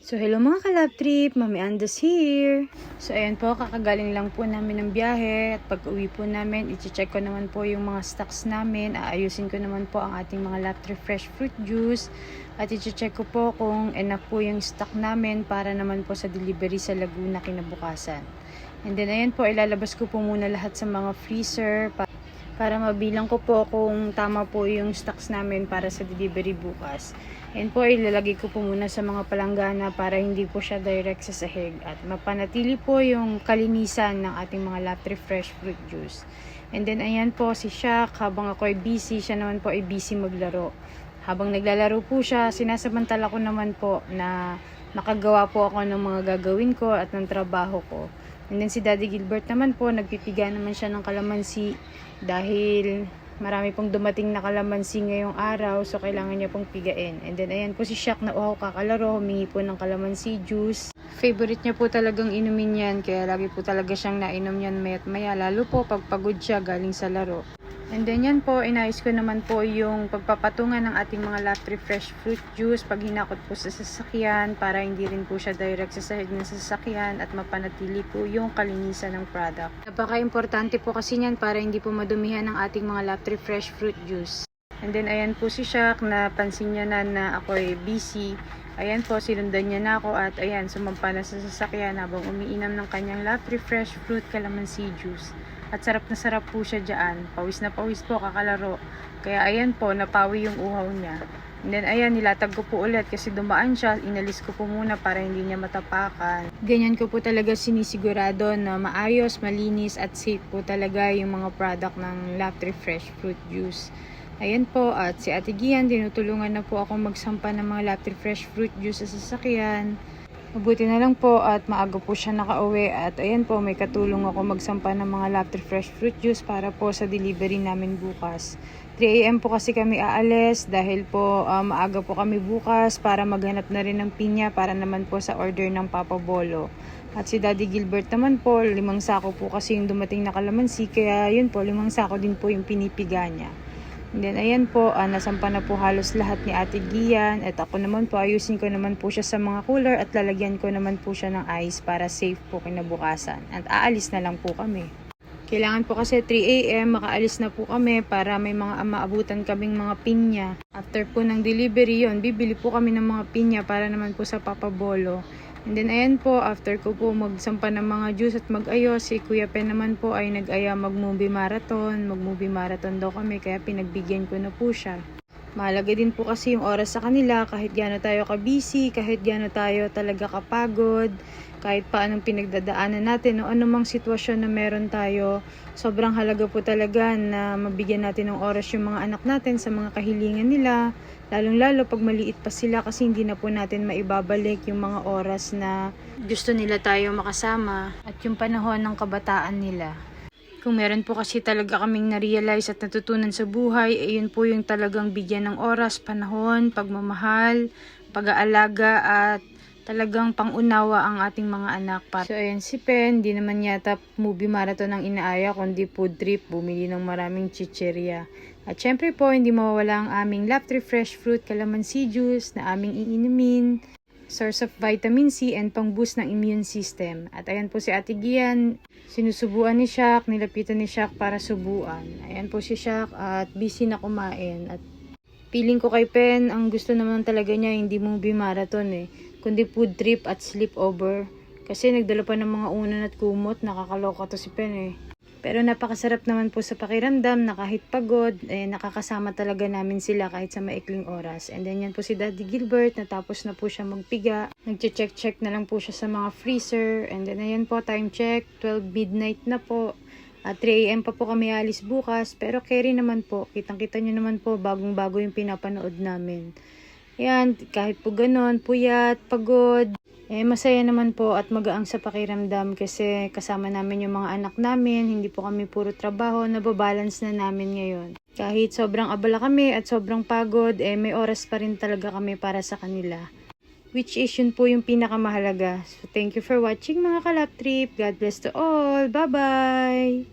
So hello mga kalab trip, Mami Andas here. So ayan po, kakagaling lang po namin ng biyahe at pag uwi po namin, i-check ko naman po yung mga stocks namin. Aayusin ko naman po ang ating mga lap trip fresh fruit juice at i-check ko po kung enough po yung stock namin para naman po sa delivery sa Laguna kinabukasan. And then ayan po, ilalabas ko po muna lahat sa mga freezer para mabilang ko po kung tama po yung stocks namin para sa delivery bukas. And po ilalagay ko po muna sa mga palanggana para hindi po siya direct sa sahig at mapanatili po yung kalinisan ng ating mga lap trip fresh fruit juice. And then ayan po si Shaq, habang ako ay busy, siya naman po ay busy maglaro. Habang naglalaro po siya, sinasabantala ko naman po na makagawa po ako ng mga gagawin ko at ng trabaho ko. And then si Daddy Gilbert naman po, nagpipiga naman siya ng kalamansi dahil marami pong dumating na kalamansi ngayong araw, so kailangan niya pong pigain. And then ayan po si Shaq na uhaw kakalaro, humingi po ng kalamansi juice. Favorite niya po talagang inumin yan, kaya lagi po talaga siyang nainom yan maya't maya, lalo po pag pagod siya galing sa laro. And then yan po, inayos ko naman po yung pagpapatungan ng ating mga lap trip fresh fruit juice pag hinakot po sa sasakyan para hindi rin po siya direct sa sahig ng sasakyan at mapanatili po yung kalinisan ng product. Napaka-importante po kasi niyan para hindi po madumihan ng ating mga lap trip fresh fruit juice. And then ayan po si Shaq, napansin niya na ako ay busy. Ayan po, sinundan niya na ako at ayan, sumampa na sa sasakyan habang umiinom ng kanyang lap trip fresh fruit calamansi juice. At sarap na sarap po siya dyan. Pawis na pawis po kakalaro. Kaya ayan po, napawi yung uhaw niya. And then ayan, nilatag ko po ulit kasi dumaan siya. Inalis ko po muna para hindi niya matapakan. Ganyan ko po talaga sinisigurado na maayos, malinis at safe po talaga yung mga product ng lap trip fresh fruit juice. Ayan po, at si Ate Gian, tinutulungan na po ako magsampa ng mga lap trip fresh fruit juice sa sasakyan. Mabuti na lang po at maaga po siya nakauwi at ayan po, may katulong ako magsampa ng mga lap trip fresh fruit juice para po sa delivery namin bukas. 3 AM po kasi kami aalis dahil po maaga po kami bukas para maghanap na rin ng pinya para naman po sa order ng Papa Bolo. At si Daddy Gilbert naman po, 5 sako po kasi yung dumating na kalamansi, kaya yun po, 5 sako din po yung pinipiga niya. And then ayan po, nasampa na po halos lahat ni Ate Gian at ako naman po, ayusin ko naman po siya sa mga cooler at lalagyan ko naman po siya ng ice para safe po kinabukasan at aalis na lang po kami. Kailangan po kasi 3 AM makaalis na po kami para may mga maabutan kaming mga pinya. After po ng delivery yon, bibili po kami ng mga pinya para naman po sa Papa Bolo. And then ayan po, after ko po magsampa ng mga juice at mag-ayos, si Kuya Pen naman po ay nag-aya mag-movie marathon. Mag-movie marathon daw kami kaya pinagbigyan ko na po siya. Mahalaga din po kasi yung oras sa kanila kahit gaano tayo ka-busy, kahit gaano tayo talaga kapagod, kahit paanong pinagdadaanan natin o anumang sitwasyon na meron tayo. Sobrang halaga po talaga na mabigyan natin ng oras yung mga anak natin sa mga kahilingan nila. Lalong-lalo pag maliit pa sila kasi hindi na po natin maibabalik yung mga oras na gusto nila tayo makasama at yung panahon ng kabataan nila. Kung meron po kasi talaga kaming na-realize at natutunan sa buhay, yun po yung talagang bigyan ng oras, panahon, pagmamahal, pag-aalaga at talagang pangunawa ang ating mga anak. So ayan si Pen, di naman yata movie marathon ang inaaya kundi food trip, bumili ng maraming chicheria. At syempre po, hindi mawawala ang aming lap trip fresh fruit calamansi juice na aming iinumin. Source of vitamin C and pang-boost ng immune system. At ayan po si Ate Gian, sinusubuan ni Shaq, nilapitan ni Shaq para subuan. Ayan po si Shaq at busy na kumain. At feeling ko kay Pen, ang gusto naman talaga niya hindi movie marathon kundi food trip at sleepover. Kasi nagdala pa ng mga unan at kumot, nakakaloka to si Pen Pero napakasarap naman po sa pakiramdam na kahit pagod, nakakasama talaga namin sila kahit sa maikling oras. And then yan po si Daddy Gilbert, natapos na po siya magpiga. Nagche-check na lang po siya sa mga freezer. And then ayan po, time check, 12 midnight na po. At 3 AM pa po kami alis bukas. Pero carry naman po, kitang-kita nyo naman po, bagong-bago yung pinapanood namin. Yan, kahit po ganon, puyat, pagod. Masaya naman po at magaang sa pakiramdam kasi kasama namin yung mga anak namin, hindi po kami puro trabaho, nababalance na namin ngayon. Kahit sobrang abala kami at sobrang pagod, may oras pa rin talaga kami para sa kanila. Which is yun po yung pinakamahalaga. So thank you for watching mga kalap trip. God bless to all. Bye-bye!